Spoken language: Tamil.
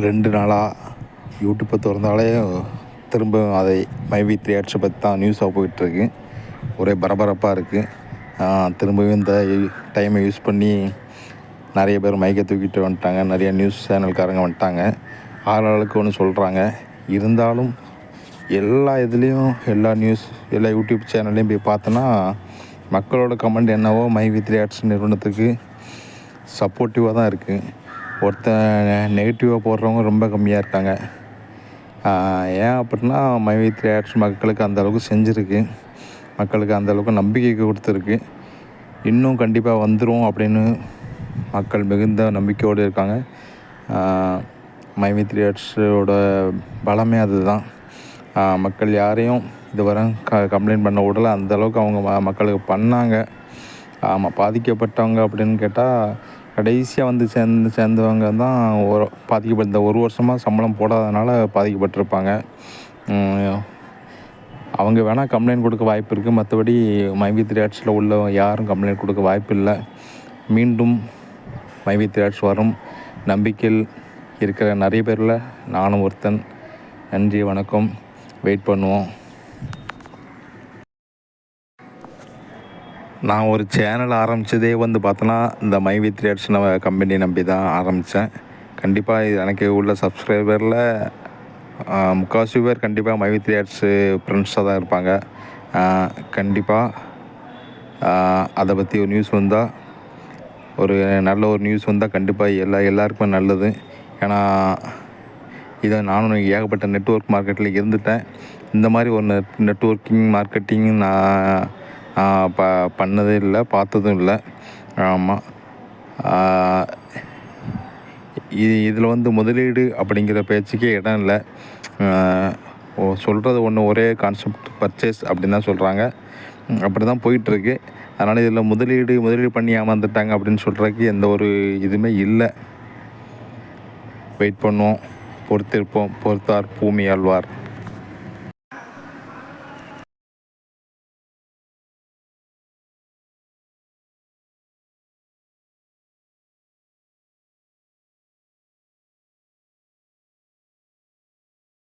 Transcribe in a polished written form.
2 நாளாக யூடியூப்பை திறந்தாலே திரும்ப அதை மைவி 3 ஆட்ஸை பற்றி தான் நியூஸாக போயிட்டுருக்கு. ஒரே பரபரப்பாக இருக்குது. திரும்பவும் இந்த டைமை யூஸ் பண்ணி நிறைய பேர் மைக்கை தூக்கிட்டு வந்துட்டாங்க. நிறைய நியூஸ் சேனல்காரங்க வந்துட்டாங்க. ஆளாளுக்கு ஒன்று சொல்கிறாங்க. இருந்தாலும் எல்லா இதுலேயும் எல்லா யூடியூப் சேனல்லையும் போய் பார்த்தோன்னா மக்களோட கமெண்ட் என்னவோ மைவி 3 ஆட்ஸ் நிறுவனத்துக்கு சப்போர்ட்டிவாக தான் இருக்குது. ஒருத்தன் நெகட்டிவாக போடுறவங்க ரொம்ப கம்மியாக இருக்காங்க. ஏன் அப்படின்னா மைவி 3 ஆட்ஸ் மக்களுக்கு அந்தளவுக்கு செஞ்சுருக்கு. மக்களுக்கு அந்தளவுக்கு நம்பிக்கை கொடுத்துருக்கு. இன்னும் கண்டிப்பாக வந்துடும் அப்படின்னு மக்கள் மிகுந்த நம்பிக்கையோடு இருக்காங்க. மைவி 3 ஆட்ஸோட பலமே அதுதான். மக்கள் யாரையும் இதுவரை கம்ப்ளைண்ட் பண்ண விடல. அந்தளவுக்கு அவங்க மக்களுக்கு பண்ணாங்க. பாதிக்கப்பட்டவங்க அப்படின்னு கேட்டால் கடைசியாக வந்து சேர்ந்தவங்க தான் பாதிக்கப்பட்ட ஒரு வருஷமாக சம்பளம் போடாதனால பாதிக்கப்பட்டிருப்பாங்க. அவங்க வேணால் கம்ப்ளைண்ட் கொடுக்க வாய்ப்பு இருக்குது. மற்றபடி மைவி 3 ஆட்ஸில் உள்ள யாரும் கம்ப்ளைண்ட் கொடுக்க வாய்ப்பு இல்லை. மீண்டும் மைவி 3 ஆட்ஸ் வரும் நம்பிக்கையில் இருக்கிற நிறைய பேரில் நானும் ஒருத்தன். நன்றி, வணக்கம். வெயிட் பண்ணுவோம். நான் ஒரு சேனல் ஆரம்பித்ததே வந்து பார்த்தோன்னா இந்த மைவி 3 ஆட்ஸ் கம்பெனி நம்பி தான் ஆரம்பித்தேன். கண்டிப்பாக இது எனக்கு உள்ள சப்ஸ்கிரைபரில் முக்கால்வாசி பேர் கண்டிப்பாக மைவி 3 ஆட்ஸு ஃப்ரெண்ட்ஸாக தான் இருப்பாங்க. கண்டிப்பாக அதை பற்றி ஒரு நியூஸ் வந்தால் நல்ல ஒரு நியூஸ் வந்தால் கண்டிப்பாக எல்லாருக்குமே நல்லது. ஏன்னா இதை நானும் ஏகப்பட்ட நெட்வொர்க் மார்க்கெட்டில் இருந்துட்டேன். இந்த மாதிரி ஒரு நெட்வொர்க்கிங் மார்க்கெட்டிங் நான் பண்ணதே இல்லை, பார்த்ததும் இல்லை. ஆமாம். இதில் வந்து முதலீடு அப்படிங்கிற பேச்சுக்கே இடம் இல்லை. சொல்கிறது ஒரே கான்செப்ட் பர்ச்சேஸ் அப்படின்னு தான் சொல்கிறாங்க. அப்படி தான் போயிட்டுருக்கு. அதனால் இதில் முதலீடு பண்ணி ஏமாந்துட்டாங்க அப்படின்னு சொல்கிறதுக்கு எந்த ஒரு இதுவுமே இல்லை. வெயிட் பண்ணுவோம், பொறுத்திருப்போம். பொறுத்தார் பூமி ஆழ்வார்.